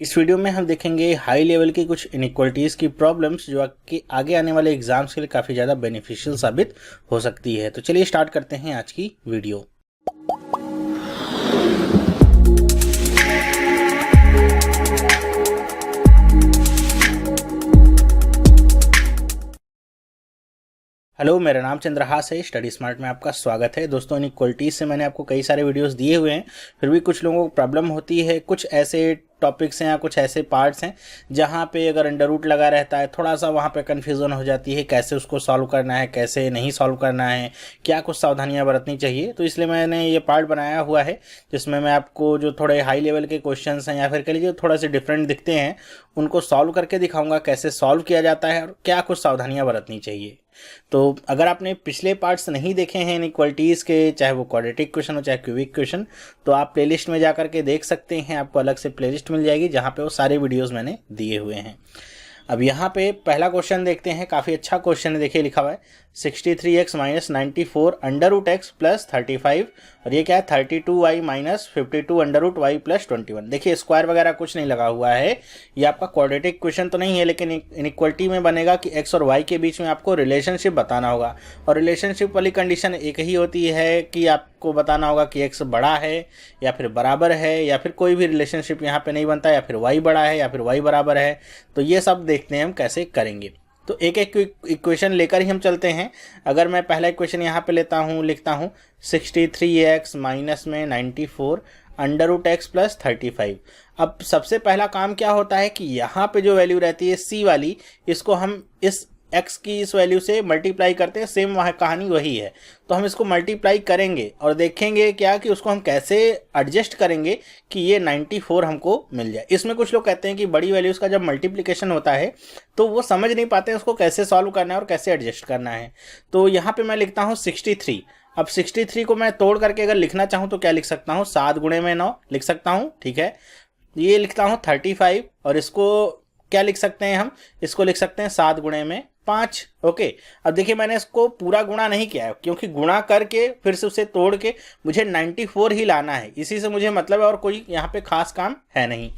इस वीडियो में हम देखेंगे हाई लेवल की कुछ इनइक्वालिटीज़ की प्रॉब्लम्स जो कि आगे आने वाले एग्जाम्स के लिए काफ़ी ज़्यादा बेनिफिशियल साबित हो सकती है। तो चलिए स्टार्ट करते हैं आज की वीडियो। हेलो, मेरा नाम चंद्रहास है। स्टडी स्मार्ट में आपका स्वागत है। दोस्तों, इनइक्वालिटीज़ से मैंने आपको कई सारे वीडियोस दिए हुए हैं, फिर भी कुछ लोगों को प्रॉब्लम होती है। कुछ ऐसे टॉपिक्स हैं या कुछ ऐसे पार्ट्स हैं जहाँ पे अगर अंडर रूट लगा रहता है, थोड़ा सा वहाँ पे कन्फ्यूज़न हो जाती है, कैसे उसको सॉल्व करना है, कैसे नहीं सॉल्व करना है, क्या कुछ सावधानियाँ बरतनी चाहिए। तो इसलिए मैंने ये पार्ट बनाया हुआ है जिसमें मैं आपको जो थोड़े हाई लेवल के क्वेश्चंस हैं या फिर कह लीजिए थोड़ा से डिफरेंट दिखते हैं, उनको सॉल्व करके दिखाऊंगा कैसे सॉल्व किया जाता है और क्या कुछ सावधानियाँ बरतनी चाहिए। तो अगर आपने पिछले पार्ट्स नहीं देखे हैं इनइक्वालिटीज़ के, चाहे वो क्वाड्रेटिक क्वेश्चन हो चाहे क्यूबिक क्वेश्चन, तो आप प्लेलिस्ट में जा करके देख सकते हैं। आपको अलग से प्लेलिस्ट मिल जाएगी जहाँ पे वो सारे वीडियोस मैंने दिए हुए हैं। अब यहाँ पे पहला क्वेश्चन देखते हैं। काफ़ी अच्छा क्वेश्चन है, देखिए लिखा हुआ है 63x minus 94 under root x plus 35, और ये क्या है 32y minus 52 under root y plus 21। देखिए स्क्वायर वगैरह कुछ नहीं लगा हुआ है। ये आपका क्वाड्रेटिक क्वेश्चन तो नहीं है, लेकिन इनइक्वालिटी में बनेगा कि x और y के बीच में आपको रिलेशनशिप बताना होगा। और रिलेशनशिप वाली कंडीशन एक ही होती है कि आपको बताना होगा कि x बड़ा है या फिर बराबर है, या फिर कोई भी रिलेशनशिप यहाँ पे नहीं बनता, या फिर y बड़ा है या फिर y बराबर है। तो ये सब देखते हैं हम कैसे करेंगे। तो एक एक इक्वेशन लेकर ही हम चलते हैं। अगर मैं पहला इक्वेशन यहाँ पे लेता हूँ, लिखता हूँ 63x माइनस में 94 अंडर रूट एक्स प्लस 35। अब सबसे पहला काम क्या होता है कि यहाँ पे जो वैल्यू रहती है c वाली, इसको हम इस x की इस वैल्यू से मल्टीप्लाई करते हैं। सेम वहाँ कहानी वही है, तो हम इसको मल्टीप्लाई करेंगे और देखेंगे क्या कि उसको हम कैसे एडजस्ट करेंगे कि ये 94 हमको मिल जाए। इसमें कुछ लोग कहते हैं कि बड़ी वैल्यूज़ का जब मल्टीप्लिकेशन होता है तो वो समझ नहीं पाते हैं उसको कैसे सॉल्व करना है और कैसे एडजस्ट करना है। तो यहाँ पे मैं लिखता हूँ 63। अब 63 को मैं तोड़ करके अगर लिखना चाहूँ तो क्या लिख सकता हूँ, 7 गुणे में 9 लिख सकता हूँ, ठीक है। ये लिखता हूँ 35, और इसको क्या लिख सकते हैं हम, इसको लिख सकते हैं 7 गुणे में 5। ओके, अब देखिए मैंने इसको पूरा गुणा नहीं किया है, क्योंकि गुणा करके फिर से उसे तोड़ के मुझे 94 ही लाना है, इसी से मुझे मतलब है, और कोई यहाँ पे खास काम है नहीं।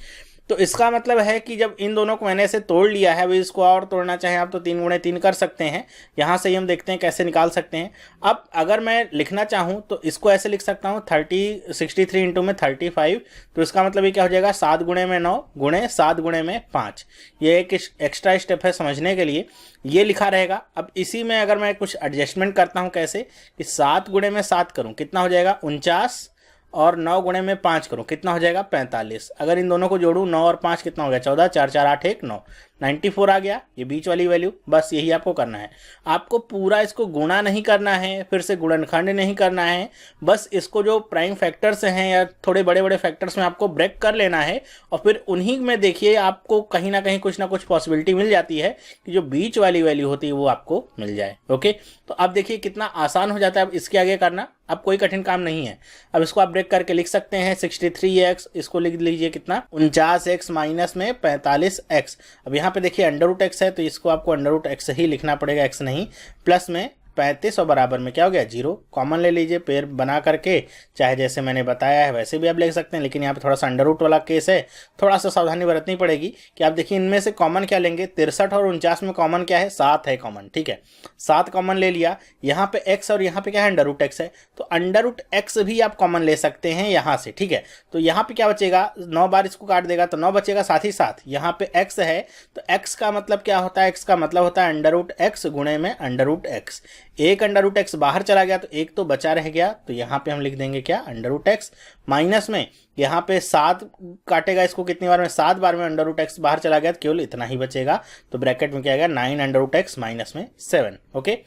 तो इसका मतलब है कि जब इन दोनों को मैंने ऐसे तोड़ लिया है, अभी इसको और तोड़ना चाहें आप तो 3 गुणे 3 कर सकते हैं। यहाँ से ही हम देखते हैं कैसे निकाल सकते हैं। अब अगर मैं लिखना चाहूँ तो इसको ऐसे लिख सकता हूँ 63 इंटू में 35। तो इसका मतलब ये क्या हो जाएगा, 7 गुणे में 9 गुणे 7 गुणे में 5। ये एक एक्स्ट्रा स्टेप है समझने के लिए, ये लिखा रहेगा। अब इसी में अगर मैं कुछ एडजस्टमेंट करता हूँ, कैसे कि 7 गुणे में 7 करूँ कितना हो जाएगा 49, और 9 गुणे में 5 करूँ कितना हो जाएगा 45। अगर इन दोनों को जोड़ूँ 9 और 5 कितना हो गया 14, 4 4 8 1 9, 94 आ गया। ये बीच वाली वैल्यू, बस यही आपको करना है। आपको पूरा इसको गुणा नहीं करना है, फिर से गुणनखंड नहीं करना है, बस इसको जो प्राइम फैक्टर्स हैं या थोड़े बड़े बड़े फैक्टर्स में आपको ब्रेक कर लेना है, और फिर उन्हीं में देखिए आपको कहीं ना कहीं कुछ ना कुछ पॉसिबिलिटी मिल जाती है कि जो बीच वाली वैल्यू होती है वो आपको मिल जाए। ओके, तो अब देखिए कितना आसान हो जाता है अब इसके आगे करना। अब कोई कठिन काम नहीं है। अब इसको आप ब्रेक करके लिख सकते हैं 63x, इसको लिख लीजिए कितना 49x माइनस में 45x। अब यहाँ पे देखिए अंडर रूट एक्स है, तो इसको आपको अंडर रूट एक्स ही लिखना पड़ेगा, एक्स नहीं, प्लस में 35, और बराबर में क्या हो गया 0। कॉमन ले लीजिए पेयर बना करके, चाहे जैसे मैंने बताया है वैसे भी आप लिख सकते हैं, लेकिन यहाँ पे थोड़ा सा अंडर रूट वाला केस है, थोड़ा सा सावधानी बरतनी पड़ेगी कि आप देखिए इनमें से कॉमन क्या लेंगे। 63 और 49 में कॉमन क्या है, 7 है कॉमन, ठीक है। 7 कॉमन ले लिया, यहाँ पे x और यहाँ पे क्या है अंडर रूट एक्स है, तो अंडर रूट एक्स भी आप कॉमन ले सकते हैं यहाँ से, ठीक है। तो यहाँ पे क्या बचेगा, 9 बार इसको काट देगा तो 9 बचेगा, साथ ही साथ यहाँ पे x है, तो x का मतलब क्या होता है, x का मतलब होता है अंडर रूट एक्स गुणे में अंडर रूट एक्स। एक अंडर रूट एक्स बाहर चला गया तो एक तो बचा रह गया, तो यहाँ पे हम लिख देंगे क्या अंडर रूट एक्स, माइनस में यहाँ पे 7 काटेगा इसको कितनी बार में, 7 बार में अंडर रूट एक्स बाहर चला गया तो केवल इतना ही बचेगा, तो ब्रैकेट में क्या आएगा 9 अंडर रूट एक्स माइनस में 7। ओके,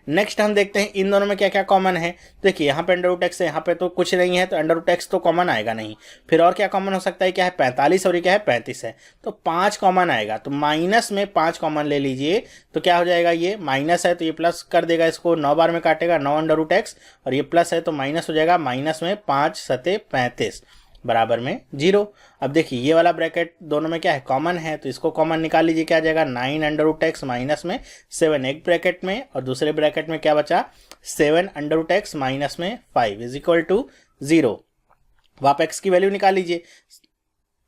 नेक्स्ट हम देखते हैं इन दोनों में क्या क्या कॉमन है। देखिए यहाँ पे अंडर रूट एक्स है, यहाँ पे तो कुछ नहीं है, तो अंडर रूट एक्स तो कॉमन आएगा नहीं। फिर और क्या कॉमन हो सकता है, क्या है 45 और ये क्या है 35 है, तो 5 कॉमन आएगा, तो माइनस में 5 कॉमन ले लीजिए, तो क्या हो जाएगा, ये माइनस है तो ये प्लस कर देगा, इसको 9 बार में काटेगा 9 अंडर रूट एक्स, और ये प्लस है तो माइनस हो जाएगा, माइनस में 5 सते 35 बराबर में 0। अब देखिए ये वाला ब्रैकेट दोनों में क्या है कॉमन है, तो इसको कॉमन निकाल लीजिए, क्या आ जाएगा 9 अंडर रूट एक्स माइनस में 7 एक ब्रैकेट में, और दूसरे ब्रैकेट में क्या बचा 7 अंडर रूट एक्स माइनस में 5 इज इक्वल टू 0। अब आप एक्स की वैल्यू निकाल लीजिए,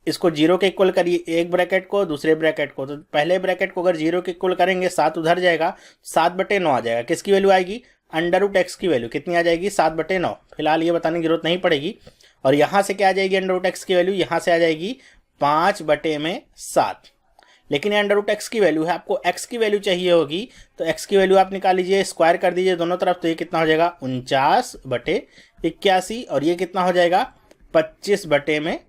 इसको 0 के इक्वल करिए, एक ब्रैकेट को दूसरे ब्रैकेट को, तो पहले ब्रैकेट को अगर 0 के इक्वल करेंगे 7 उधर जाएगा, 7/9 आ जाएगा। किसकी वैल्यू आएगी? √x की वैल्यू कितनी आ जाएगी? 7/9। फिलहाल ये बताने की जरूरत नहीं पड़ेगी। और यहाँ से क्या आ जाएगी √x की वैल्यू? यहाँ से आ जाएगी 5/7। लेकिन ये √x की वैल्यू है, आपको x की वैल्यू चाहिए होगी, तो x की वैल्यू आप निकाल लीजिए, स्क्वायर कर दीजिए दोनों तरफ, तो ये कितना हो जाएगा? 49/81। और ये कितना हो जाएगा? 25/49।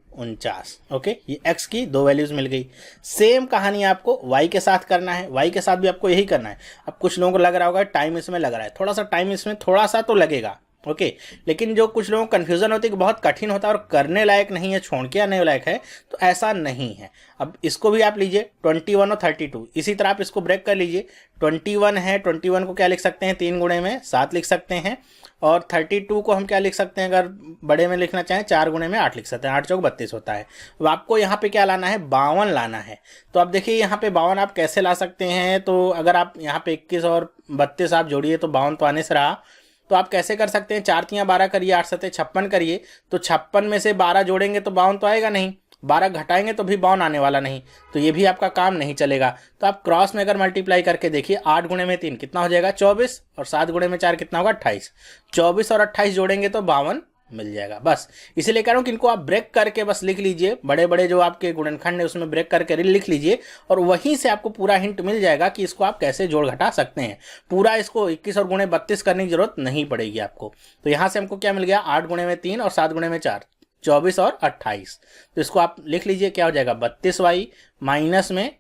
ओके, ये x की दो वैल्यूज मिल गई। सेम कहानी आपको y के साथ करना है, y के साथ भी आपको यही करना है। अब कुछ लोगों को लग रहा होगा टाइम इसमें लग रहा है, थोड़ा सा टाइम इसमें थोड़ा सा तो लगेगा, ओके लेकिन जो कुछ लोगों को कन्फ्यूजन होती है कि बहुत कठिन होता है और करने लायक नहीं है, छोड़ के आने लायक है, तो ऐसा नहीं है। अब इसको भी आप लीजिए 21 और 32, इसी तरह आप इसको ब्रेक कर लीजिए। 21 है, 21 को क्या लिख सकते हैं? 3 गुणे में 7 लिख सकते हैं। और 32 को हम क्या लिख सकते हैं? अगर बड़े में लिखना चाहें 4 गुणे में 8 लिख सकते हैं। 8 चौक 32 होता है। अब आपको यहाँ पे क्या लाना है? 52 लाना है। तो अब देखिए यहाँ पे 52 आप कैसे ला सकते हैं? तो अगर आप यहाँ पे 21 और 32 आप जोड़िए तो 52 तो आने से रहा। तो आप कैसे कर सकते हैं? 4 तियां 12 करिए, 8 सते 56 करिए, तो 56 में से 12 जोड़ेंगे तो 52 तो आएगा नहीं, 12 घटाएंगे तो भी 52 आने वाला नहीं, तो ये भी आपका काम नहीं चलेगा। तो आप क्रॉस में अगर मल्टीप्लाई करके देखिए, 8 गुणे में 3 कितना हो जाएगा? 24, और 7 गुणे में 4 कितना होगा? 28। 24 और 28 जोड़ेंगे तो 52 मिल जाएगा। बस इसीलिए कह रहा हूँ कि इनको आप ब्रेक करके बस लिख लीजिए, बड़े बड़े जो आपके गुणनखंड है उसमें ब्रेक करके लिख लीजिए, और वहीं से आपको पूरा हिंट मिल जाएगा कि इसको आप कैसे जोड़ घटा सकते हैं। पूरा इसको 21 और गुणे 32 करने की जरूरत नहीं पड़ेगी आपको। तो यहाँ से हमको क्या मिल गया? 8 गुणे में 3 और 7 गुणे में 4, 24 और 28। तो इसको आप लिख लीजिए, क्या हो जाएगा? 32y माइनस में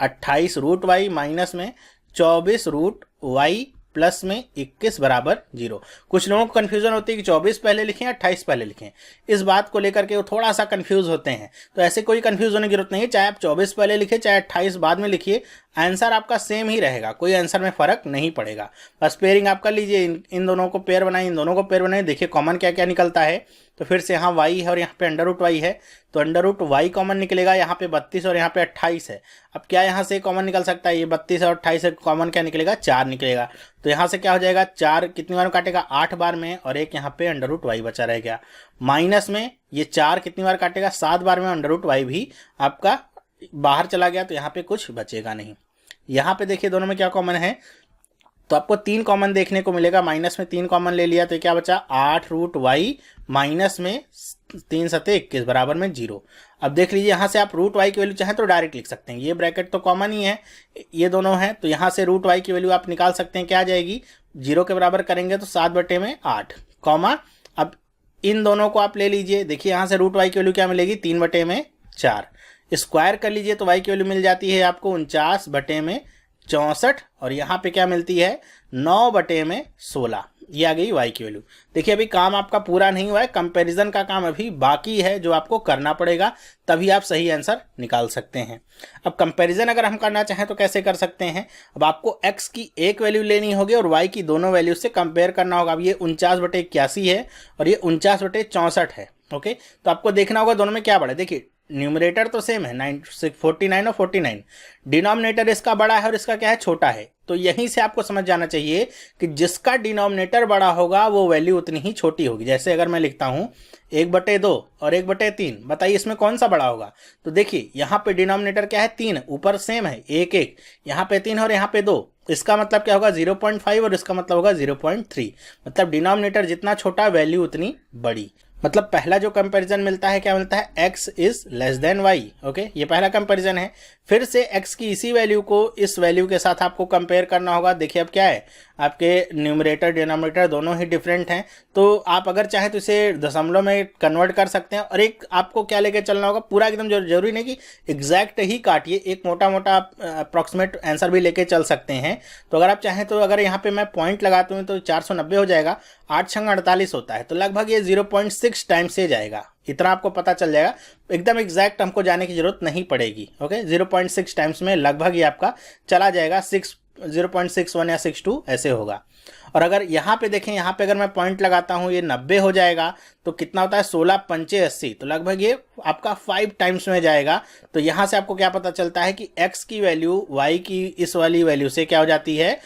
28√y माइनस में 24√y प्लस में 21 बराबर 0। कुछ लोगों को कन्फ्यूजन होती है कि 24 पहले लिखें 28 पहले लिखें, इस बात को लेकर के वो थोड़ा सा कंफ्यूज होते हैं। तो ऐसे कोई कंफ्यूज होने की जरूरत नहीं है, चाहे आप 24 पहले लिखिए चाहे 28 बाद में लिखिए, आंसर आपका सेम ही रहेगा, कोई आंसर में फर्क नहीं पड़ेगा। बस पेयरिंग आप कर लीजिए, इन दोनों को पेयर बनाइए, इन दोनों को पेयर बनाइए, देखिए कॉमन क्या क्या निकलता है। तो फिर से यहाँ y है और यहाँ पे √y है, तो √y कॉमन निकलेगा, यहाँ पे 32 और यहाँ पे 28 है। अब क्या यहाँ से कॉमन निकल सकता है? ये 32 और 28 से कॉमन क्या निकलेगा? 4 निकलेगा। तो यहाँ से क्या हो जाएगा? 4 कितनी बार काटेगा? 8 बार में, और एक यहाँ पे √y बचा रह गया। माइनस में ये 4 कितनी बार काटेगा? 7 बार में, √y भी आपका बाहर चला गया, तो यहाँ पे कुछ बचेगा नहीं। यहाँ पे देखिए दोनों में क्या कॉमन है, तो आपको 3 कॉमन देखने को मिलेगा। माइनस में 3 कॉमन ले लिया तो क्या बचा? 8√y माइनस में 3 सते 21 बराबर में 0। अब देख लीजिए यहाँ से आप √y की वैल्यू चाहें तो डायरेक्ट लिख सकते हैं, ये ब्रैकेट तो कॉमन ही है, ये दोनों हैं, तो यहाँ से √y की वैल्यू आप निकाल सकते हैं। क्या आ जाएगी? 0 के बराबर करेंगे तो 7/8 कॉमा, अब इन दोनों को आप ले लीजिए, देखिए यहाँ से √y की वैल्यू क्या मिलेगी? 3/4। स्क्वायर कर लीजिए तो y की वैल्यू मिल जाती है आपको 49/64, और यहाँ पे क्या मिलती है? 9/16। ये आ गई y की वैल्यू। देखिए अभी काम आपका पूरा नहीं हुआ है, कंपैरिजन का काम अभी बाकी है जो आपको करना पड़ेगा, तभी आप सही आंसर निकाल सकते हैं। अब कंपैरिजन अगर हम करना चाहें तो कैसे कर सकते हैं? अब आपको x की एक वैल्यू लेनी होगी और y की दोनों वैल्यू से कंपेयर करना होगा। अब ये 49/81 है और ये 49/64 है। ओके, तो आपको देखना होगा दोनों में क्या बड़ा है। देखिए न्यूमरेटर तो सेम है 49 और 49, डिनोमिनेटर इसका बड़ा है और इसका क्या है? छोटा है। तो यहीं से आपको समझ जाना चाहिए कि जिसका डिनोमिनेटर बड़ा होगा वो वैल्यू उतनी ही छोटी होगी। जैसे अगर मैं लिखता हूं 1/2 और 1/3, बताइए इसमें कौन सा बड़ा होगा? तो देखिए यहाँ पे डिनोमिनेटर क्या है? 3, ऊपर सेम है 1 1, यहाँ पे 3 और यहाँ पे 2, इसका मतलब क्या होगा? 0.5 और इसका मतलब होगा 0.3। मतलब डिनोमिनेटर जितना छोटा वैल्यू उतनी बड़ी। मतलब पहला जो कंपैरिजन मिलता है क्या मिलता है? x is less then y। Okay, ये पहला कंपैरिजन है। फिर से x की इसी वैल्यू को इस वैल्यू के साथ आपको कंपेयर करना होगा। देखिए अब क्या है, आपके न्यूमरेटर डिनोमिनेटर दोनों ही डिफरेंट हैं, तो आप अगर चाहें तो इसे दशमलव में कन्वर्ट कर सकते हैं। और एक आपको क्या लेके चलना होगा, पूरा एकदम जरूरी नहीं कि एग्जैक्ट ही काटिए, एक मोटा मोटा अप्रॉक्सीमेट आंसर भी लेके चल सकते हैं। तो अगर आप चाहें तो अगर यहाँ पे मैं पॉइंट लगाता हूँ तो 490 हो जाएगा, 8 छंग 48 होता है, तो लगभग ये 0.6 टाइम से जाएगा। इतना आपको पता चल जाएगा, एकदम एग्जैक्ट हमको जाने की जरूरत नहीं पड़ेगी। ओके, 0.6 टाइम्स में लगभग ये आपका चला जाएगा, 0.61 या 62 ऐसे होगा। और अगर यहाँ पे देखें, यहाँ पे अगर मैं पॉइंट लगाता हूँ ये 90 हो जाएगा, तो कितना होता है? 16 पंचे 80, तो लगभग ये आपका 5 टाइम्स में जाएगा। तो यहाँ से आपको क्या पता चलता है कि x की वैल्यू y की इस वाली वैल्यू से क्या हो जाती है?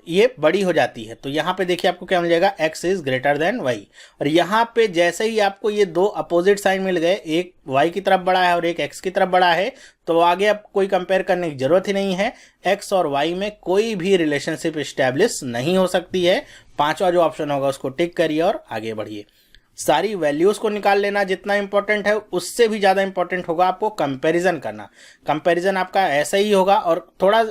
ये बड़ी हो जाती है। तो यहाँ पे देखिए आपको क्या मिल जाएगा, x is greater than y। और यहाँ पे जैसे ही आपको ये दो अपोजिट साइन मिल गए, एक y की तरफ बड़ा है और एक x की तरफ बड़ा है, तो आगे अब कोई कंपेयर करने की जरूरत ही नहीं है। x और y में कोई भी रिलेशनशिप स्टैब्लिश नहीं हो सकती है। पांचवा जो ऑप्शन होगा उसको टिक करिए और आगे बढ़िए। सारी वैल्यूज को निकाल लेना जितना इंपॉर्टेंट है, उससे भी ज़्यादा इंपॉर्टेंट होगा आपको कंपैरिजन करना। कंपैरिजन आपका ऐसा ही होगा, और थोड़ा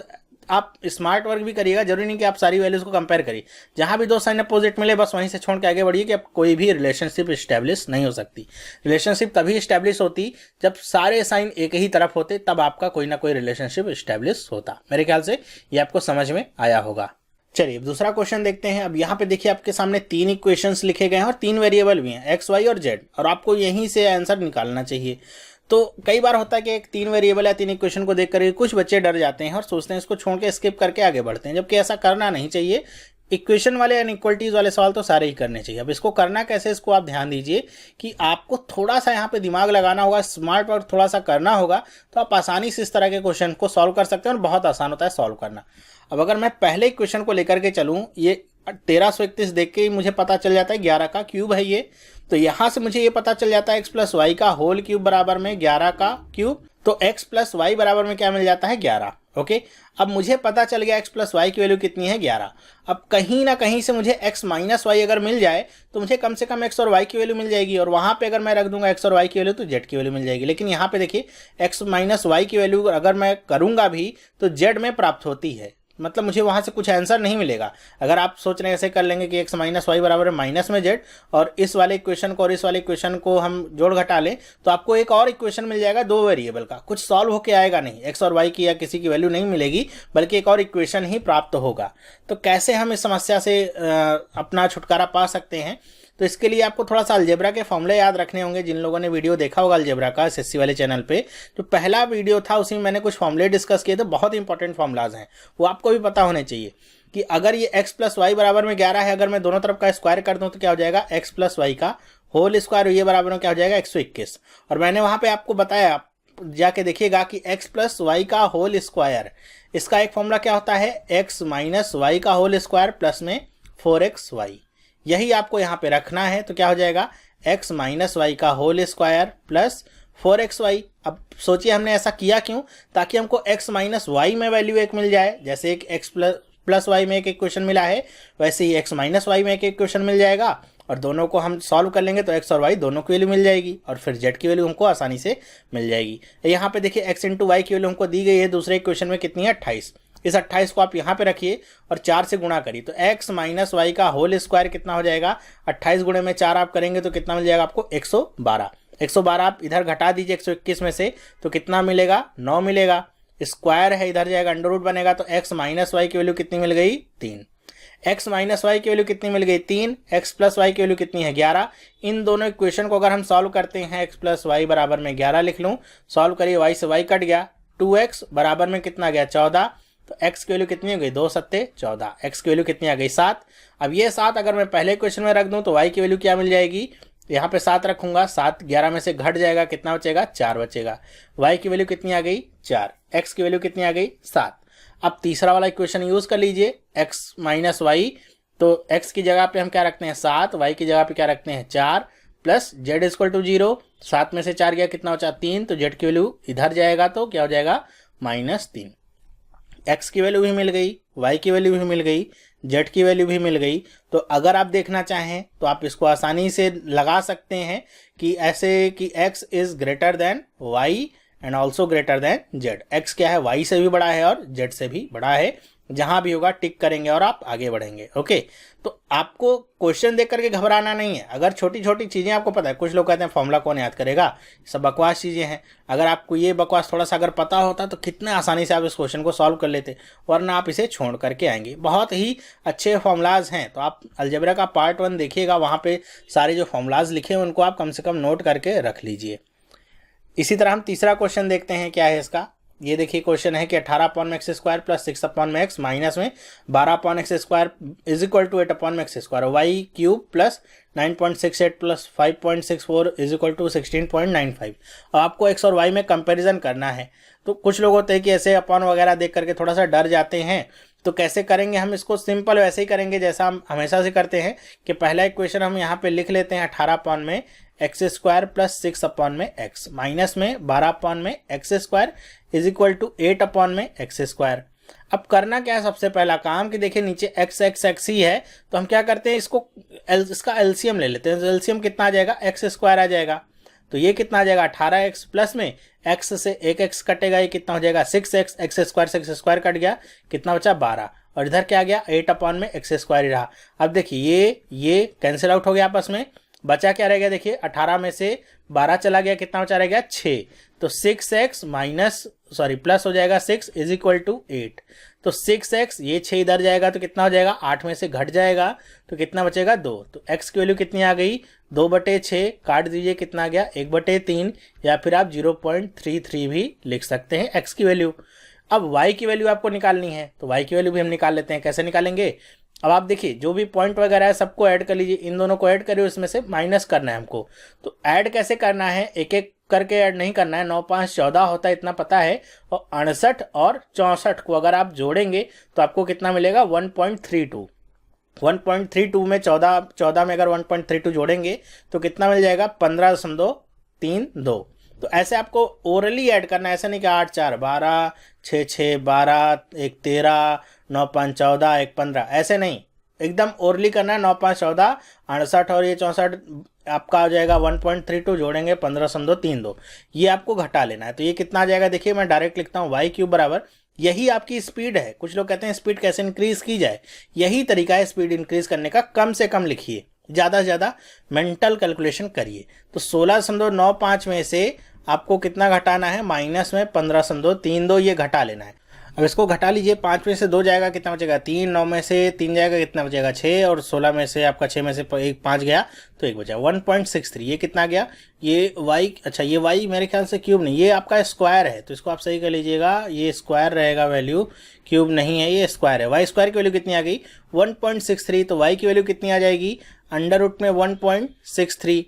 आप स्मार्ट वर्क भी करिएगा। जरूरी नहीं कि आप सारी वैल्यूज को कंपेयर करिए, जहां भी दो साइन अपोजिट मिले बस वहीं से छोड़ के आगे बढ़िए कि अब कोई भी रिलेशनशिप स्टैब्लिश नहीं हो सकती। रिलेशनशिप तभी स्टैब्लिश होती जब सारे साइन एक ही तरफ होते, तब आपका कोई ना कोई रिलेशनशिप स्टैब्लिश होता। मेरे ख्याल से ये आपको समझ में आया होगा। चलिए अब दूसरा क्वेश्चन देखते हैं। अब यहाँ पे देखिए आपके सामने 3 इक्वेशंस लिखे गए हैं और 3 वेरिएबल भी हैं, एक्स, वाई और जेड, और आपको यहीं से आंसर निकालना चाहिए। तो कई बार होता है कि एक 3 वेरिएबल या 3 इक्वेशन को देख कर कुछ बच्चे डर जाते हैं और सोचते हैं इसको छोड़ के स्किप करके आगे बढ़ते हैं, जबकि ऐसा करना नहीं चाहिए। इक्वेशन वाले इनइक्वलिटीज वाले सवाल तो सारे ही करने चाहिए। अब इसको करना कैसे, इसको आप ध्यान दीजिए कि आपको थोड़ा सा यहाँ पे दिमाग लगाना होगा, स्मार्ट वर्क थोड़ा सा करना होगा, तो आप आसानी से इस तरह के क्वेश्चन को सॉल्व कर सकते हैं और बहुत आसान होता है सॉल्व करना। अब अगर मैं पहले क्वेश्चन को लेकर के चलूँ, ये 1331 देख के ही मुझे पता चल जाता है 11 का क्यूब है ये। तो यहां से मुझे ये पता चल जाता है x प्लस वाई का होल क्यूब बराबर में 11 का क्यूब। तो x प्लस वाई बराबर में क्या मिल जाता है, 11। ओके, अब मुझे पता चल गया x प्लस वाई की वैल्यू कितनी है, 11। अब कहीं ना कहीं से मुझे x माइनस वाई अगर मिल जाए तो मुझे कम से कम x और y की वैल्यू मिल जाएगी, और वहां पे अगर मैं रख दूंगा x और y की वैल्यू तो z की वैल्यू मिल जाएगी। लेकिन यहाँ पे देखिए x माइनस वाई की वैल्यू अगर मैं करूंगा भी तो z में प्राप्त होती है, मतलब मुझे वहां से कुछ आंसर नहीं मिलेगा। अगर आप सोच रहे हैं ऐसे कर लेंगे कि x माइनस वाई बराबर है माइनस में z, और इस वाले इक्वेशन को और इस वाले इक्वेशन को हम जोड़ घटा लें तो आपको एक और इक्वेशन मिल जाएगा 2 वेरिएबल का। कुछ सॉल्व होके आएगा नहीं, x और y की या किसी की वैल्यू नहीं मिलेगी, बल्कि एक और इक्वेशन ही प्राप्त होगा। तो कैसे हम इस समस्या से अपना छुटकारा पा सकते हैं, तो इसके लिए आपको थोड़ा सा अलजेब्रा के फॉर्मूले याद रखने होंगे। जिन लोगों ने वीडियो देखा होगा अलजेब्रा का एसएससी वाले चैनल पे, जो पहला वीडियो था उसमें मैंने कुछ फॉर्मूले डिस्कस किए थे, बहुत इंपॉर्टेंट फॉर्मूलाज हैं, वो आपको भी पता होने चाहिए। कि अगर ये x प्लस वाई बराबर में 11 है, अगर मैं दोनों तरफ का स्क्वायर कर दूं तो क्या हो जाएगा, x प्लस वाई का होल स्क्वायर, ये बराबर में क्या हो जाएगा, 121। और मैंने वहां पर आपको बताया, जाके देखिएगा कि x प्लस वाई का होल स्क्वायर, इसका एक फॉर्मूला क्या होता है, x माइनस वाई का होल स्क्वायर प्लस में 4xy। यही आपको यहाँ पे रखना है। तो क्या हो जाएगा, x माइनस वाई का होल स्क्वायर प्लस 4xy। अब सोचिए हमने ऐसा किया क्यों, ताकि हमको x माइनस वाई में वैल्यू एक मिल जाए। जैसे एक x प्लस वाई में एक इक्वेशन मिला है, वैसे ही x माइनस वाई में एक इक्वेशन मिल जाएगा, और दोनों को हम सॉल्व कर लेंगे तो x और y दोनों की वैल्यू मिल जाएगी, और फिर z की वैल्यू हमको आसानी से मिल जाएगी। यहाँ पे देखिए x इंटू वाई की वैल्यू हमको दी गई है दूसरे इक्वेशन में, कितनी है, 28। इस 28 को आप यहाँ पे रखिए और 4 से गुणा करिए, तो x माइनस वाई का होल स्क्वायर कितना हो जाएगा, 28 गुणे में 4 आप करेंगे तो कितना मिल जाएगा आपको, 112। 112 आप इधर घटा दीजिए 121 में से, तो कितना मिलेगा, 9 मिलेगा। स्क्वायर है, इधर जाएगा अंडर रूट बनेगा, तो x माइनस वाई की वैल्यू कितनी मिल गई, 3। x माइनस वाई की वैल्यू कितनी मिल गई, 3। x प्लस वाई की वैल्यू कितनी है, 11। इन दोनों इक्वेशन को अगर हम सॉल्व करते हैं, x प्लस वाई बराबर में 11 लिख लूँ, सॉल्व करिए, y से y कट गया, 2x बराबर में कितना गया, 14। तो x की वैल्यू कितनी हो गई, 2 सत्ते 14। x की वैल्यू कितनी आ गई, 7। अब ये 7 अगर मैं पहले क्वेश्चन में रख दूं तो y की वैल्यू क्या मिल जाएगी, यहाँ पे 7 रखूंगा, 7 11 में से घट जाएगा, कितना बचेगा, 4 बचेगा। y की वैल्यू कितनी आ गई, 4। x की वैल्यू कितनी आ गई, 7। अब तीसरा वाला इक्वेशन यूज कर लीजिए, x माइनस वाई, तो x की जगह पे हम क्या रखते हैं, 7, y की जगह पे क्या रखते हैं, 4, प्लस z इक्वल टू 0। 7 में से 4 गया, कितना बचा, 3। तो z की वैल्यू इधर जाएगा तो क्या हो जाएगा, -3। x की वैल्यू भी मिल गई, y की वैल्यू भी मिल गई, z की वैल्यू भी मिल गई। तो अगर आप देखना चाहें तो आप इसको आसानी से लगा सकते हैं कि ऐसे कि x is greater than y and also greater than z। x क्या है, y से भी बड़ा है और z से भी बड़ा है। जहां भी होगा टिक करेंगे और आप आगे बढ़ेंगे। ओके, तो आपको क्वेश्चन देख करके घबराना नहीं है। अगर छोटी छोटी चीजें आपको पता है, कुछ लोग कहते हैं फॉर्मूला कौन याद करेगा, सब बकवास चीजें हैं। अगर आपको ये बकवास थोड़ा सा अगर पता होता तो कितने आसानी से आप इस क्वेश्चन को सॉल्व कर लेते, वरना आप इसे छोड़ करके आएंगे। बहुत ही अच्छे फॉर्मूलाज हैं, तो आप अलजेब्रा का पार्ट 1 देखिएगा, वहां पे सारे जो फॉर्मूलाज लिखे हैं उनको आप कम से कम नोट करके रख लीजिए। इसी तरह हम तीसरा क्वेश्चन देखते हैं, क्या है इसका। ये देखिए क्वेश्चन है कि 18/x² प्लस 6/x माइनस में 12/x² is equal to 8/x², y cube plus 9.68 plus 5.64 is equal to 16.95। अब आपको x और y में कंपैरिजन करना है। तो कुछ लोग होते हैं कि ऐसे अपॉन वगैरह देख करके थोड़ा सा डर जाते हैं तो कैसे करेंगे हम इसको? सिंपल वैसे ही करेंगे जैसा हम हमेशा से करते हैं कि पहला इक्वेशन हम यहाँ पे लिख लेते हैं 18 अपॉन में एक्स स्क्वायर प्लस 6 अपॉन में एक्स, माइनस में 12 अपॉन में x square is equal to 8 upon में एक्स स्क्वायर। अब करना क्या है सबसे पहला काम कि देखिए नीचे एक्स एक्स एक्स ही है, तो हम क्या करते हैं इसको इसका एलसीएम ले लेते हैं। तो एलसीएम कितना आ जाएगा? एक्स स्क्वायर आ जाएगा। तो ये कितना आ जाएगा? 18x प्लस में x से एक x कटेगा, ये कितना हो जाएगा? 6x, एक्स स्क्वायर से एक्स स्क्वायर कट गया, कितना बचा? 12। और इधर क्या आ गया? 8 अपॉन में एक्स स्क्वायर ही रहा। अब देखिए ये कैंसिल आउट हो गया आपस में, बचा क्या रह गया? देखिए 18 में से 12 चला गया, कितना बचा रह गया? 6। तो 6x माइनस प्लस हो जाएगा 6 इज इक्वल टू 8। तो 6x, ये 6 इधर जाएगा तो कितना हो जाएगा? 8 में से घट जाएगा तो कितना बचेगा? 2। तो x की वैल्यू कितनी आ गई? 2/6 काट दीजिए, कितना आ गया? 1/3, या फिर आप 0.33 भी लिख सकते हैं x की वैल्यू। अब y की वैल्यू आपको निकालनी है, तो y की वैल्यू भी हम निकाल लेते हैं। कैसे निकालेंगे? अब आप देखिए जो भी पॉइंट वगैरह है सबको ऐड कर लीजिए, इन दोनों को ऐड करिए, उसमें से माइनस करना है हमको। तो ऐड कैसे करना है? एक एक करके ऐड नहीं करना है। 9 5 14 होता है, इतना पता है। और 68 और 64 को अगर आप जोड़ेंगे तो आपको कितना मिलेगा? 1.32। 1.32 में 14 में अगर 1.32 जोड़ेंगे तो कितना मिल जाएगा? 15.32। तो ऐसे आपको ओरली ऐड करना है, ऐसा नहीं कि 8 4 12, 6 6 12, 1 13, 9 5 14, 1 15, ऐसे नहीं, एकदम ओरली करना है। 9 5 14, 68 और ये 64 आपका आ जाएगा 1.32, जोड़ेंगे 15.32, ये आपको घटा लेना है। तो ये कितना आ जाएगा? देखिए मैं डायरेक्ट लिखता हूँ y क्यूब बराबर, यही आपकी स्पीड है। कुछ लोग कहते हैं स्पीड कैसे इंक्रीज की जाए, यही तरीका है स्पीड इंक्रीज करने का। कम से कम लिखिए, ज़्यादा से ज़्यादा मेंटल कैलकुलेशन करिए। तो 16.95 में से आपको कितना घटाना है? माइनस में 15.32, ये घटा लेना है। अब इसको घटा लीजिए, 5 में से 2 जाएगा, कितना बचेगा? 3, 9 में से 3 जाएगा, कितना बचेगा? 6, और 16 में से आपका 6 में से 5 गया तो 1 बचा, 1.63। ये कितना गया? ये y, अच्छा ये y मेरे ख्याल से क्यूब नहीं, ये आपका स्क्वायर है, तो इसको आप सही कर लीजिएगा, ये स्क्वायर रहेगा वैल्यू, क्यूब नहीं है, ये स्क्वायर है। y स्क्वायर की वैल्यू कितनी आ गई? 1.63। तो y की वैल्यू कितनी आ जाएगी? अंडर रूट में 1.63।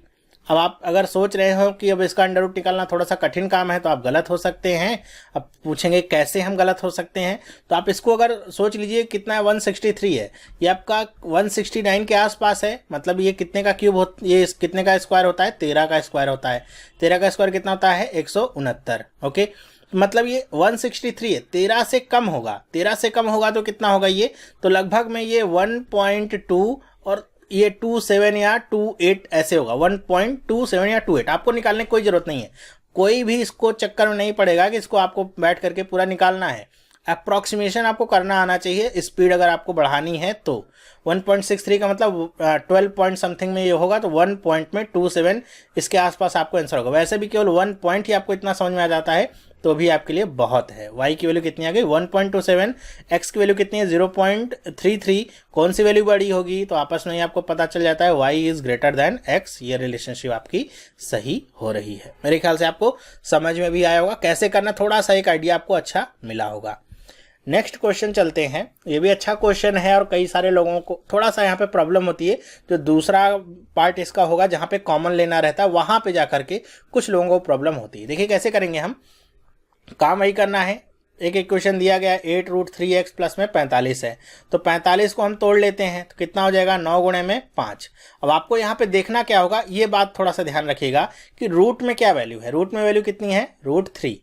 अब आप अगर सोच रहे हो कि अब इसका अंडर रूट निकालना थोड़ा सा कठिन काम है, तो आप गलत हो सकते हैं। अब पूछेंगे कैसे हम गलत हो सकते हैं, तो आप इसको अगर सोच लीजिए कितना है? 163 है, ये आपका 169 के आसपास है। मतलब ये कितने का क्यूब हो, ये कितने का स्क्वायर होता है? 13 का स्क्वायर होता है। 13 का स्क्वायर कितना होता है? 169। ओके, मतलब ये 163 है, 13 से कम होगा। 13 से कम होगा तो कितना होगा ये? तो लगभग में ये 1.2 और ये 27 या 28 ऐसे होगा। 1.27 या 28 आपको निकालने की कोई ज़रूरत नहीं है, कोई भी इसको चक्कर में नहीं पड़ेगा कि इसको आपको बैठ करके पूरा निकालना है। अप्रॉक्सीमेशन आपको करना आना चाहिए, स्पीड अगर आपको बढ़ानी है तो। 1.63 का मतलब 12 पॉइंट समथिंग में ये होगा, तो 1 पॉइंट में 27 इसके आसपास आपको आंसर होगा। वैसे भी केवल 1 पॉइंट ही आपको इतना समझ में आ जाता है तो भी आपके लिए बहुत है। y की वैल्यू कितनी आ गई? 1.27। x की वैल्यू कितनी है? 0.33। कौन सी वैल्यू बड़ी होगी? तो आपस में ही आपको पता चल जाता है y is greater then x। ये रिलेशनशिप आपकी सही हो रही है। मेरे ख्याल से आपको समझ में भी आया होगा कैसे करना, थोड़ा सा एक आइडिया आपको अच्छा मिला होगा। नेक्स्ट क्वेश्चन चलते हैं। ये भी अच्छा क्वेश्चन है और कई सारे लोगों को थोड़ा सा यहाँ पे प्रॉब्लम होती है। जो दूसरा पार्ट इसका होगा जहाँ पे कॉमन लेना रहता है, वहाँ पे जा करके कुछ लोगों को प्रॉब्लम होती है। देखिए कैसे करेंगे हम, काम वही करना है। एक इक्वेशन दिया गया 8√3x प्लस में 45 है, तो 45 को हम तोड़ लेते हैं तो कितना हो जाएगा? 9 गुणे में 5। अब आपको यहाँ पे देखना क्या होगा, ये बात थोड़ा सा ध्यान रखिएगा कि रूट में क्या वैल्यू है। रूट में वैल्यू कितनी है? √3।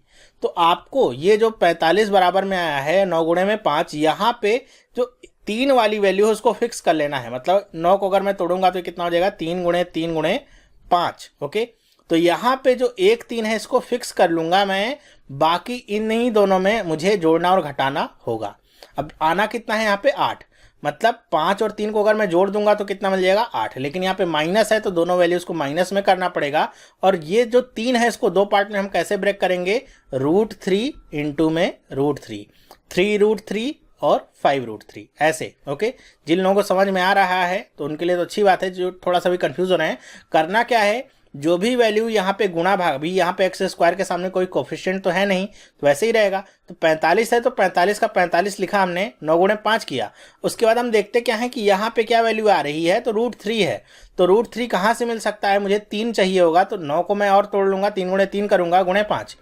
तो आपको ये जो 45 बराबर में आया है 9 गुणे में 5, यहाँ पे जो 3 वाली वैल्यू है उसको फिक्स कर लेना है। मतलब 9 को अगर मैं तोड़ूंगा तो कितना हो जाएगा? 3 गुणे 3 गुणे 5। ओके, तो यहाँ पे जो 1 3 है इसको फिक्स कर लूंगा मैं, बाकी इन ही दोनों में मुझे जोड़ना और घटाना होगा। अब आना कितना है यहाँ पे? 8। मतलब 5 और 3 को अगर मैं जोड़ दूंगा तो कितना मिल जाएगा? 8। लेकिन यहाँ पे माइनस है तो दोनों वैल्यूज को माइनस में करना पड़ेगा। और ये जो 3 है इसको दो पार्ट में हम कैसे ब्रेक करेंगे? √3 इंटू में √3, 3√3 और 5√3 ऐसे। ओके, जिन लोगों को समझ में आ रहा है तो उनके लिए तो अच्छी बात है, जो थोड़ा सा भी कंफ्यूज हो रहे हैं, करना क्या है, जो भी वैल्यू यहाँ पे गुणा भाग, भी यहाँ पे एक्स स्क्वायर के सामने कोई कोफिशिएंट तो है नहीं, तो वैसे ही रहेगा। तो 45 है तो 45 का 45 लिखा हमने, 9 गुणे 5 किया। उसके बाद हम देखते क्या है कि यहाँ पे क्या वैल्यू आ रही है, तो √3 है। तो √3 कहाँ से मिल सकता है? मुझे 3 चाहिए होगा, तो 9 को मैं और तोड़ लूंगा, 3 गुणे 3 करूंगा गुणे 5।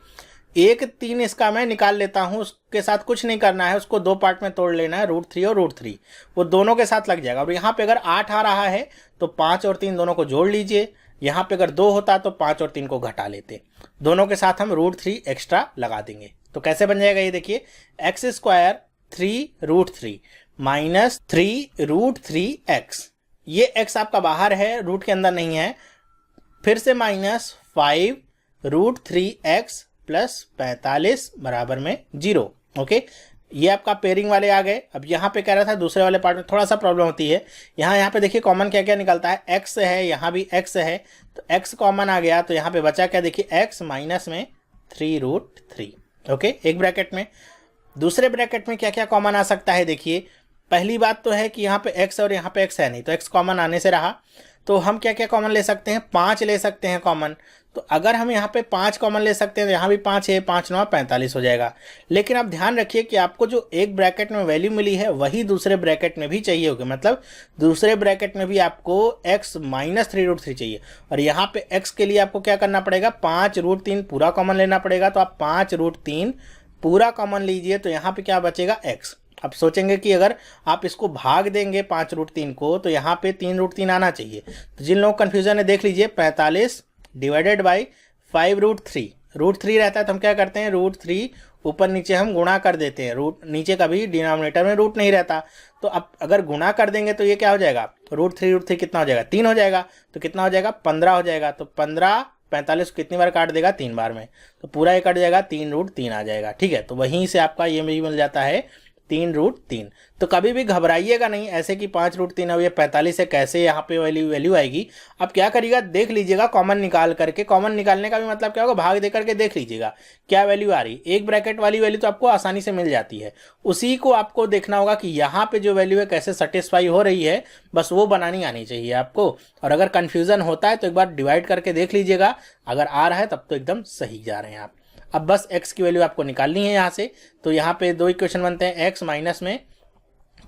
एक 3 इसका मैं निकाल लेता हूँ, उसके साथ कुछ नहीं करना है, उसको 2 पार्ट में तोड़ लेना है, √3 और √3, वो दोनों के साथ लग जाएगा। और यहाँ पे अगर 8 आ रहा है तो 5 और 3 दोनों को जोड़ लीजिए, यहाँ पे अगर 2 होता तो 5 और 3 को घटा लेते, दोनों के साथ हम √3 एक्स्ट्रा लगा देंगे। तो कैसे बन जाएगा ये देखिए, x² 3√3 माइनस 3√3x, ये x आपका बाहर है, रूट के अंदर नहीं है, फिर से माइनस 5√3x प्लस 45 बराबर में 0। ओके, ये आपका पेयरिंग वाले आ गए। अब यहाँ पे कह रहा था दूसरे वाले पार्ट में थोड़ा सा प्रॉब्लम होती है, यहाँ पे देखिए कॉमन क्या क्या निकलता है, x है, यहाँ भी x है, तो x कॉमन आ गया, तो यहाँ पे बचा क्या देखिए, x माइनस में 3√3। ओके, एक ब्रैकेट में। दूसरे ब्रैकेट में क्या क्या कॉमन आ सकता है देखिए, पहली बात तो है कि यहाँ पे x और यहाँ पे x है नहीं, तो x कॉमन आने से रहा, तो हम क्या क्या कॉमन ले सकते हैं, 5 ले सकते हैं कॉमन। तो अगर हम यहाँ पे 5 कॉमन ले सकते हैं तो यहाँ भी 5 है, 5 9 45 हो जाएगा। लेकिन आप ध्यान रखिए कि आपको जो एक ब्रैकेट में वैल्यू मिली है वही दूसरे ब्रैकेट में भी चाहिए होगी, मतलब दूसरे ब्रैकेट में भी आपको x माइनस 3√3 चाहिए। और यहाँ पे x के लिए आपको क्या करना पड़ेगा, 5√3 पूरा कॉमन लेना पड़ेगा। तो आप 5√3 पूरा कॉमन लीजिए, तो यहाँ पे क्या बचेगा, x। अब सोचेंगे कि अगर आप इसको भाग देंगे 5√3 को तो यहाँ पे 3√3 आना चाहिए। तो जिन लोगों को कन्फ्यूजन है देख लीजिए, 45 डिवाइडेड बाई 5√3, √3 रहता है तो हम क्या करते हैं, √3 ऊपर नीचे हम गुणा कर देते हैं, रूट नीचे कभी डिनोमिनेटर में रूट नहीं रहता। तो अब अगर गुणा कर देंगे तो ये क्या हो जाएगा, √3 कितना हो जाएगा, 3 हो जाएगा, तो कितना हो जाएगा, 15 हो जाएगा। तो 15 45 कितनी बार काट देगा, 3 बार में, तो पूरा ये कट जाएगा, 3√3 आ जाएगा। ठीक है, तो वहीं से आपका ये भी मिल जाता है 3√3। तो कभी भी घबराइएगा नहीं ऐसे कि 5√3 अब ये 45 है, कैसे यहाँ पे वैल्यू आएगी। अब क्या करिएगा, देख लीजिएगा कॉमन निकाल करके, कॉमन निकालने का भी मतलब क्या होगा, भाग दे करके देख लीजिएगा क्या वैल्यू आ रही। एक ब्रैकेट वाली वैल्यू तो आपको आसानी से मिल जाती है, उसी को आपको देखना होगा कि यहाँ पे जो वैल्यू है कैसे सेटिस्फाई हो रही है, बस वो बनानी आनी चाहिए आपको। और अगर कन्फ्यूजन होता है तो एक बार डिवाइड करके देख लीजिएगा, अगर आ रहा है तब तो एकदम सही जा रहे हैं आप। अब बस x की वैल्यू आपको निकालनी है यहाँ से, तो यहाँ पे 2 इक्वेशन बनते हैं, x माइनस में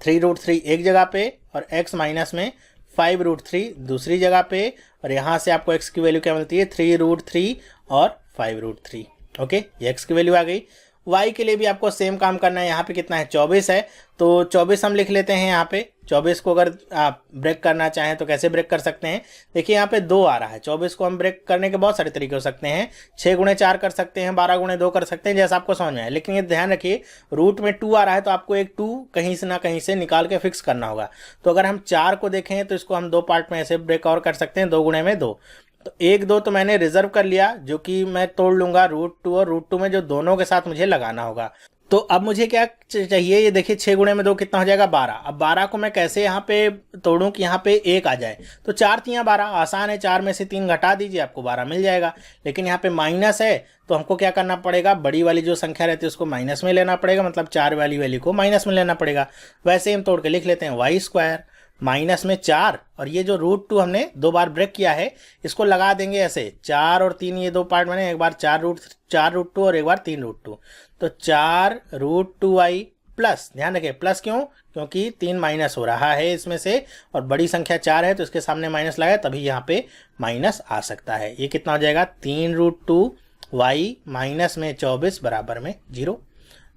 3√3 एक जगह पे और x माइनस में 5√3 दूसरी जगह पे, और यहाँ से आपको x की वैल्यू क्या मिलती है, 3√3 और 5√3। ओके, ये x की वैल्यू आ गई। y के लिए भी आपको सेम काम करना है, यहाँ पे कितना है, 24 है, तो 24 हम लिख लेते हैं यहाँ पे। 24 को अगर आप ब्रेक करना चाहें तो कैसे ब्रेक कर सकते हैं, देखिए यहाँ पे 2 आ रहा है, 24 को हम ब्रेक करने के बहुत सारे तरीके हो सकते हैं, 6 गुणे 4 कर सकते हैं, 12 गुणे 2 कर सकते हैं, जैसा आपको समझ में आए। लेकिन ये ध्यान रखिए, रूट में 2 आ रहा है तो आपको एक 2 कहीं से ना कहीं से निकाल के फिक्स करना होगा। तो अगर हम 4 को देखें तो इसको हम 2 पार्ट में ऐसे ब्रेक और कर सकते हैं, 2 गुणे में 2, तो 1 2 तो मैंने रिजर्व कर लिया, जो कि मैं तोड़ लूंगा √2 और √2 में, जो दोनों के साथ मुझे लगाना होगा। तो अब मुझे क्या चाहिए, ये देखिए 6 गुणे में 2 कितना हो जाएगा, 12। अब 12 को मैं कैसे यहाँ पे तोड़ूं कि यहाँ पे 1 आ जाए, तो 4 3 12, आसान है, 4 में से 3 घटा दीजिए, आपको 12 मिल जाएगा। लेकिन यहाँ पे माइनस है तो हमको क्या करना पड़ेगा, बड़ी वाली जो संख्या रहती है उसको माइनस में लेना पड़ेगा, मतलब 4 वाली वैल्यू को माइनस में लेना पड़ेगा। वैसे ही हम तोड़ के लिख लेते हैं, y² माइनस में 4, और ये जो √2 हमने 2 बार ब्रेक किया है इसको लगा देंगे ऐसे, 4 और 3 ये 2 पार्ट बने, एक बार 4√2 और एक बार 3√2, तो 4√2y प्लस, ध्यान रखें प्लस क्यों, क्योंकि 3 माइनस हो रहा है इसमें से, और बड़ी संख्या 4 है तो इसके सामने माइनस लगाए तभी यहाँ पे माइनस आ सकता है। ये कितना हो जाएगा, 3√2y माइनस में 24 बराबर में 0।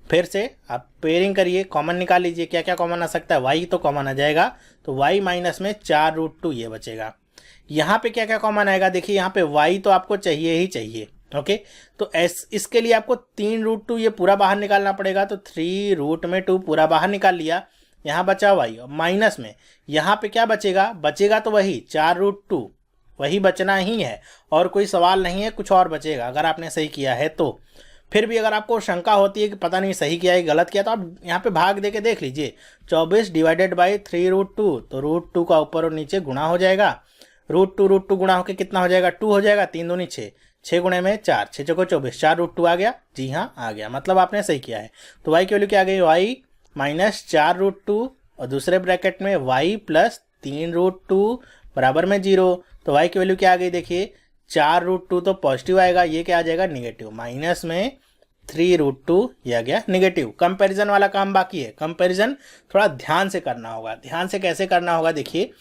फिर से आप पेयरिंग करिए, कॉमन निकाल लीजिए, क्या क्या कॉमन आ सकता है, y तो कॉमन आ जाएगा, तो y माइनस में 4√2 ये बचेगा। यहाँ पे क्या क्या कॉमन आएगा, देखिए यहाँ पे y तो आपको चाहिए ही चाहिए। ओके, तो इसके लिए आपको 3√2 ये पूरा बाहर निकालना पड़ेगा, तो 3√2 पूरा बाहर निकाल लिया, यहाँ बचा y, माइनस में यहाँ पे क्या बचेगा, बचेगा तो वही 4√2, वही बचना ही है, और कोई सवाल नहीं है कुछ और बचेगा अगर आपने सही किया है तो। फिर भी अगर आपको शंका होती है कि पता नहीं सही किया है गलत किया, तो आप यहाँ पे भाग दे के देख लीजिए, 24 डिवाइडेड बाई 3√2, तो √2 का ऊपर और नीचे गुणा हो जाएगा, √2 गुणा होकर कितना हो जाएगा, 2 हो जाएगा, 3 दूनी 6, 6 गुणे में 4, 6 चौको 24, 4√2 आ गया, जी हाँ आ गया, मतलब आपने सही किया है। तो y की वैल्यू क्या आ गई, y माइनस 4√2 और दूसरे ब्रैकेट में y प्लस 3√2 बराबर में 0। तो y की वैल्यू क्या आ गई, देखिए 4√2 तो पॉजिटिव आएगा, ये क्या आ जाएगा निगेटिव, माइनस में 3√2 ये आ गया निगेटिव। कंपैरिजन वाला काम बाकी है, कंपैरिजन थोड़ा ध्यान से करना होगा। ध्यान से कैसे करना होगा, देखिए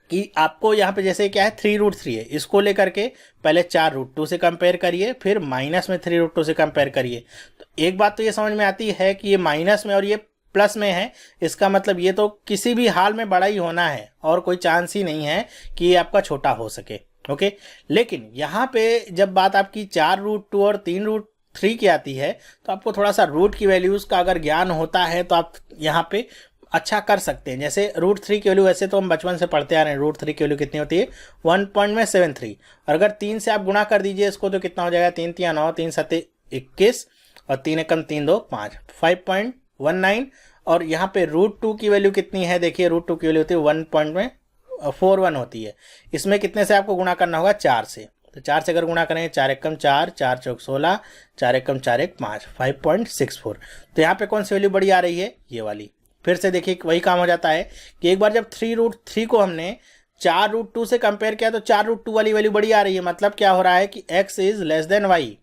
कि आपको यहाँ पे जैसे क्या है 3√3 है, इसको लेकर के पहले 4√2 से कंपेयर करिए, फिर माइनस में 3√2 से कंपेयर करिए। तो एक बात तो ये समझ में आती है कि ये माइनस में और ये प्लस में है, इसका मतलब ये तो किसी भी हाल में बड़ा ही होना है और कोई चांस ही नहीं है कि ये आपका छोटा हो सके। ओके, लेकिन यहाँ पे जब बात आपकी 4√2 और 3√3 की आती है तो आपको थोड़ा सा रूट की वैल्यूज का अगर ज्ञान होता है तो आप यहाँ पे अच्छा कर सकते हैं। जैसे √3 की वैल्यू वैसे तो हम बचपन से पढ़ते आ रहे हैं, √3 की वैल्यू कितनी होती है 1.73, और अगर 3 से आप गुणा कर दीजिए इसको तो कितना हो जाएगा 3 3 9, 3 7 21 और 3 एकम 3 2 5, 5.19। और यहाँ पे √2 की वैल्यू कितनी है, देखिए √2 की वैल्यू होती है 1.41 होती है। इसमें कितने से आपको गुणा करना होगा 4 से, तो 4 से अगर गुणा करें 4 एकम 4, 4 चौक 16, 4 एकम 4 एक 5, 5.64। तो यहाँ पे कौन सी वैल्यू बड़ी आ रही है, ये वाली। फिर से देखिए वही काम हो जाता है कि एक बार जब 3√3 को हमने 4√2 से कंपेयर किया तो 4√2 वाली वैल्यू बड़ी आ रही है, मतलब क्या हो रहा है कि x is less than y.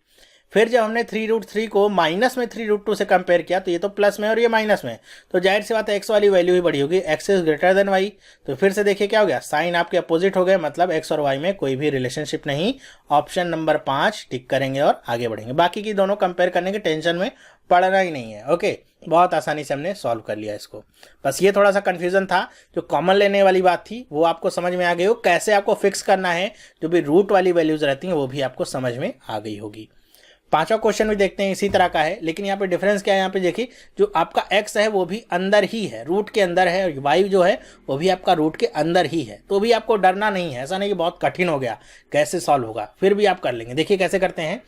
फिर जब हमने 3√3 को माइनस में 3√2 से कंपेयर किया तो ये तो प्लस में और ये माइनस में, तो जाहिर सी बात है x वाली वैल्यू ही बड़ी होगी, x is greater than y। तो फिर से देखिए क्या हो गया, साइन आपके अपोजिट हो गए, मतलब x और y में कोई भी रिलेशनशिप नहीं। ऑप्शन नंबर 5 टिक करेंगे और आगे बढ़ेंगे। बाकी की दोनों कंपेयर करने की टेंशन में पड़ना ही नहीं है। ओके, बहुत आसानी से हमने सॉल्व कर लिया इसको। बस ये थोड़ा सा कंफ्यूजन था, जो कॉमन लेने वाली बात थी वो आपको समझ में आ गई हो, कैसे आपको फिक्स करना है, जो भी रूट वाली वैल्यूज रहती हैं वो भी आपको समझ में आ गई होगी। पांचवा क्वेश्चन भी देखते हैं, इसी तरह का है, लेकिन यहाँ पे डिफरेंस क्या है, यहाँ पे देखिए जो आपका x है वो भी अंदर ही है, रूट के अंदर है, और y जो है वो भी आपका रूट के अंदर ही है। तो भी आपको डरना नहीं है, ऐसा नहीं कि बहुत कठिन हो गया कैसे सॉल्व होगा, फिर भी आप कर लेंगे। देखिए कैसे करते हैं।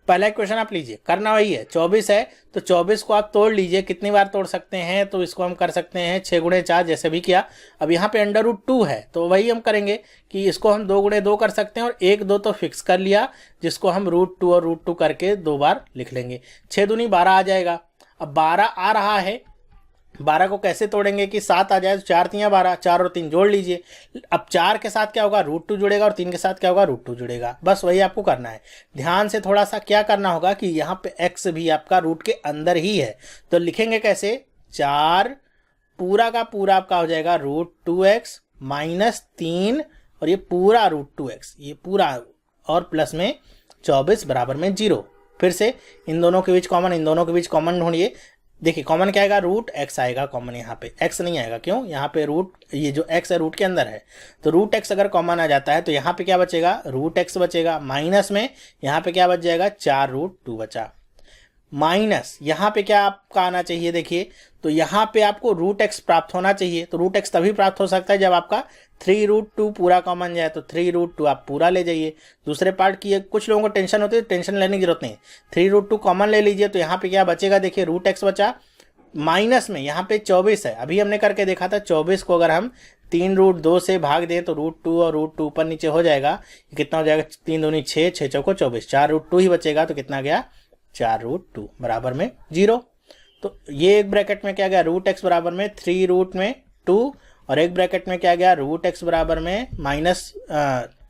पहला क्वेश्चन आप लीजिए, करना वही है, 24 है तो 24 को आप तोड़ लीजिए। कितनी बार तोड़ सकते हैं, तो इसको हम कर सकते हैं 6 गुणे 4 जैसे भी किया। अब यहाँ पे √2 है तो वही हम करेंगे कि इसको हम 2 गुणे 2 कर सकते हैं, और 1 2 तो फिक्स कर लिया, जिसको हम √2 और √2 करके 2 बार लिख लेंगे। 6 दूनी 12 आ जाएगा। अब 12 आ रहा है, 12 को कैसे तोड़ेंगे कि 7 आ जाए, तो 4 3 12, 4 और 3 जोड़ लीजिए। अब 4 के साथ क्या होगा, √2 जुड़ेगा, और 3 के साथ क्या होगा, √2 जुड़ेगा। बस वही आपको करना है। ध्यान से थोड़ा सा क्या करना होगा कि यहाँ पे x भी आपका रूट के अंदर ही है, तो लिखेंगे कैसे, 4 पूरा का पूरा आपका हो जाएगा √2x माइनस 3, और ये पूरा √2x, ये पूरा, और प्लस में 24 बराबर में 0। फिर से इन दोनों के बीच कॉमन, इन दोनों के बीच कॉमन ढूंढिए। देखिए कॉमन क्या आएगा, √x आएगा कॉमन, यहाँ पे x नहीं आएगा। क्यों, यहाँ पे ये जो x है रूट के अंदर है, तो √x अगर कॉमन आ जाता है तो यहाँ पे क्या बचेगा, √x बचेगा, माइनस में यहाँ पे क्या बच जाएगा, 4√2 बचा, माइनस यहाँ पे क्या आपका आना चाहिए, देखिए तो यहाँ पे आपको √x प्राप्त होना चाहिए। तो √x तभी प्राप्त हो सकता है जब आपका 3√2 पूरा कॉमन जाए, तो 3√2 आप पूरा ले जाइए। दूसरे पार्ट की कुछ लोगों को टेंशन होती है, टेंशन लेने की जरूरत नहीं, 3√2 कॉमन ले लीजिए। तो यहाँ पे क्या बचेगा, देखिए √x बचा, माइनस में यहाँ पे 24 है, अभी हमने करके देखा था 24 को अगर हम 3√2 से भाग दें तो √2 और √2 ऊपर नीचे हो जाएगा, कितना हो जाएगा, 3 दूनी 6, 6 चौको 24, 4√2 ही बचेगा, तो कितना गया, 4√2 बराबर में 0। तो ये एक ब्रैकेट में क्या गया, √x बराबर में 3√2, और एक ब्रैकेट में क्या गया, √x बराबर में माइनस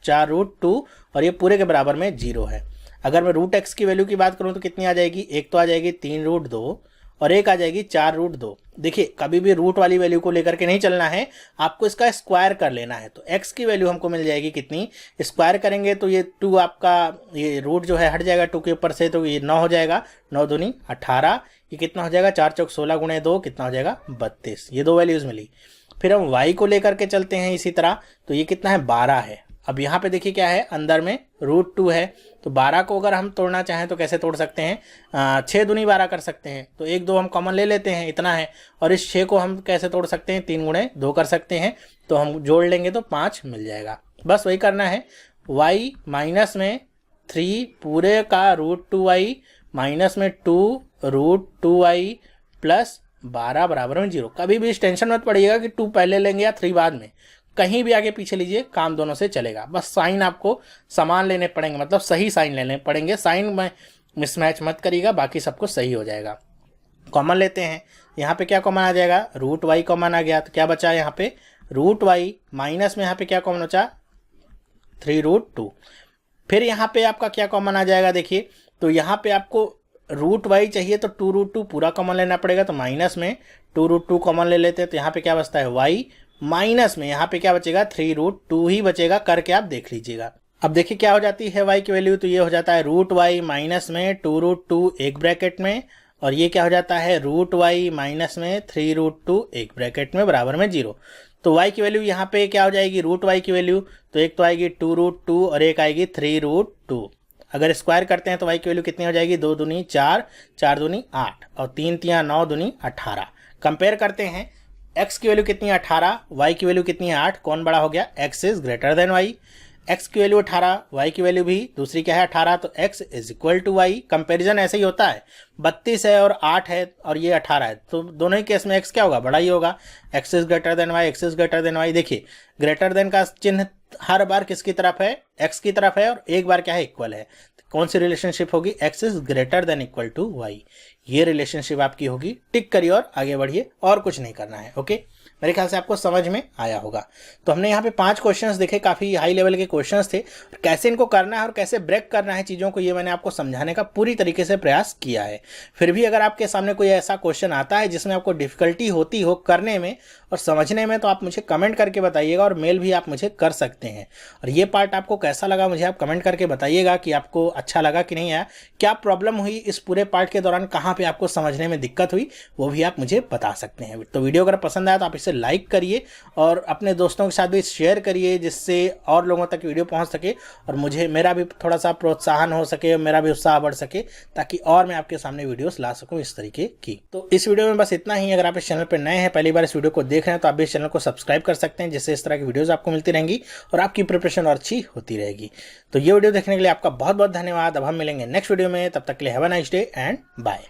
4√2, और ये पूरे के बराबर में 0 है। अगर मैं √x की वैल्यू की बात करूं तो कितनी आ जाएगी, एक तो आ जाएगी 3√2 और एक आ जाएगी 4√2। देखिए कभी भी रूट वाली वैल्यू को लेकर के नहीं चलना है, आपको इसका स्क्वायर कर लेना है। तो x की वैल्यू हमको मिल जाएगी कितनी, स्क्वायर करेंगे तो ये 2 आपका, ये रूट जो है हट जाएगा 2 के ऊपर से, तो ये 9 हो जाएगा, 9 दूनी 18, ये कितना हो जाएगा, 4 चौक 16 गुणे 2 कितना हो जाएगा, 32। ये 2 वैल्यूज मिली। फिर हम y को लेकर के चलते हैं इसी तरह, तो ये कितना है, 12 है। अब यहाँ पे देखिए क्या है, अंदर में √2 है, तो 12 को अगर हम तोड़ना चाहें तो कैसे तोड़ सकते हैं, 6 दूनी 12 कर सकते हैं, तो 1 2 हम कॉमन ले लेते हैं, इतना है। और इस 6 को हम कैसे तोड़ सकते हैं, 3 गुणे 2 कर सकते हैं, तो हम जोड़ लेंगे तो 5 मिल जाएगा। बस वही करना है, y माइनस में 3 पूरे का √2y माइनस में 2 √2y प्लस 12 बराबर में 0। कभी भी इस टेंशन मत पड़िएगा कि 2 पहले लेंगे या 3 बाद में, कहीं भी आगे पीछे लीजिए, काम दोनों से चलेगा। बस साइन आपको समान लेने पड़ेंगे, मतलब सही साइन लेने पड़ेंगे, साइन में मिसमैच मत करिएगा, बाकी सब कुछ सही हो जाएगा। कॉमन लेते हैं, यहाँ पे क्या कॉमन आ जाएगा, √y कॉमन आ गया, तो क्या बचा यहाँ पे, √y माइनस में यहाँ पे क्या कॉमन बचा, 3√2। फिर यहाँ पे आपका क्या कॉमन आ जाएगा, देखिए तो यहाँ पे आपको √y चाहिए तो 2√2 पूरा कॉमन लेना पड़ेगा, तो माइनस में 2√2 कॉमन ले लेते हैं, तो यहाँ पे क्या बचता है, y माइनस में यहाँ पे क्या बचेगा 3√2 ही बचेगा, करके आप देख लीजिएगा। अब देखिए क्या हो जाती है y की वैल्यू, तो ये हो जाता है √y माइनस में 2√2 एक ब्रैकेट में, और ये क्या हो जाता है √y माइनस में 3√2 एक ब्रैकेट में बराबर में 0। तो y की वैल्यू यहाँ पे क्या हो जाएगी, √y की वैल्यू तो एक तो आएगी 2√2 और एक आएगी 3√2। अगर स्क्वायर करते हैं तो y की वैल्यू कितनी हो जाएगी, 2 दूनी 4, 4 दूनी 8 और 3 तिया 9 दूनी 18। कंपेयर करते हैं, x की वैल्यू कितनी है 18, y की वैल्यू कितनी है 8, कौन बड़ा हो गया, x is greater than y। x की वैल्यू 18, y की वैल्यू भी दूसरी क्या है 18, तो x is equal to y। Comparison ऐसे ही होता है, 32 है और 8 है और ये 18 है, तो दोनों ही केस में x क्या होगा, बड़ा ही होगा। x is greater than y, x is greater than y। देखिए ग्रेटर देन का चिन्ह हर बार किसकी तरफ है, x की तरफ है, और एक बार क्या है इक्वल है। कौन सी रिलेशनशिप होगी, x is greater than equal to y। ये रिलेशनशिप आपकी होगी। टिक करिए और आगे बढ़िए, और कुछ नहीं करना है। ओके, मेरे ख्याल से आपको समझ में आया होगा। तो हमने यहाँ पे 5 क्वेश्चंस देखे, काफ़ी हाई लेवल के क्वेश्चंस थे। कैसे इनको करना है और कैसे ब्रेक करना है चीज़ों को, ये मैंने आपको समझाने का पूरी तरीके से प्रयास किया है। फिर भी अगर आपके सामने कोई ऐसा क्वेश्चन आता है जिसमें आपको डिफिकल्टी होती हो करने में और समझने में, तो आप मुझे कमेंट करके बताइएगा, और मेल भी आप मुझे कर सकते हैं। और ये पार्ट आपको कैसा लगा मुझे आप कमेंट करके बताइएगा कि आपको अच्छा लगा कि नहीं आया, क्या प्रॉब्लम हुई इस पूरे पार्ट के दौरान, कहाँ पे आपको समझने में दिक्कत हुई, वो भी आप मुझे बता सकते हैं। तो वीडियो अगर पसंद आया तो आप इसे लाइक करिए और अपने दोस्तों के साथ भी शेयर करिए, जिससे और लोगों तक वीडियो पहुंच सके और मेरा भी थोड़ा सा प्रोत्साहन हो सके, मेरा भी उत्साह बढ़ सके, ताकि और मैं आपके सामने वीडियोस ला सकूं इस तरीके की। तो इस वीडियो में बस इतना ही। अगर आप इस चैनल पर नए हैं, पहली बार इस वीडियो को देख रहे हैं, तो आप भी इस चैनल को सब्सक्राइब कर सकते हैं, जिससे इस तरह की वीडियोस आपको मिलती रहेंगी और आपकी प्रिपरेशन और अच्छी होती रहेगी। तो ये वीडियो देखने के लिए आपका बहुत बहुत धन्यवाद। अब हम मिलेंगे नेक्स्ट वीडियो में, तब तक के लिए have a nice day and bye.